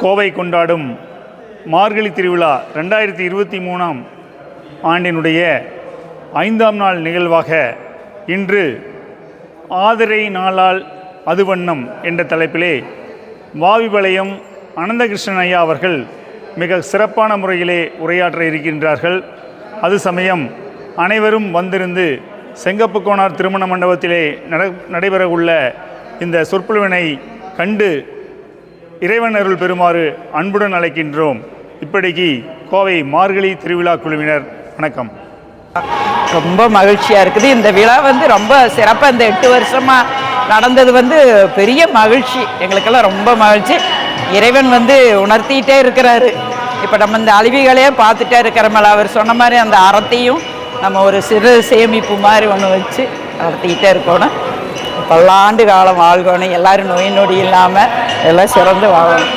கோவை கொண்டாடும் மார்கழி திருவிழா 2023ஆம் ஆண்டினுடைய 5ஆம் நாள் நிகழ்வாக இன்று ஆதிரை நாளால் அது வண்ணம் என்ற தலைப்பிலே வாவிபாளையம் அனந்தகிருஷ்ணன் ஐயா அவர்கள் மிக சிறப்பான முறையிலே உரையாற்ற இருக்கின்றார்கள். அது சமயம் அனைவரும் வந்திருந்து செங்கப்பு கோனார் திருமண மண்டபத்திலே நடைபெற உள்ள இந்த சொற்பொழிவினை கண்டு இறைவன் அருள் பெறுமாறு அன்புடன் அழைக்கின்றோம். இப்படிக்கு கோவை மார்கழி திருவிழா குழுவினர் வணக்கம். ரொம்ப மகிழ்ச்சியாக இருக்குது. இந்த விழா ரொம்ப சிறப்பாக இந்த 8 வருஷமாக நடந்தது பெரிய மகிழ்ச்சி. எங்களுக்கெல்லாம் ரொம்ப மகிழ்ச்சி. இறைவன் உணர்த்திகிட்டே இருக்கிறாரு. இப்போ நம்ம இந்த அழிவுகளையே பார்த்துட்டே இருக்கிறோம்ல, அவர் சொன்ன மாதிரி அந்த அறத்தையும் நம்ம ஒரு சிறு சேமிப்பு மாதிரி ஒன்று வச்சு நடத்திக்கிட்டே இருக்கணும். பல்லாண்டு காலம் வாழ்கணும். எல்லோரும் நோய் நொடி இல்லாமல் எல்லாம் சிறந்து வாழணும்.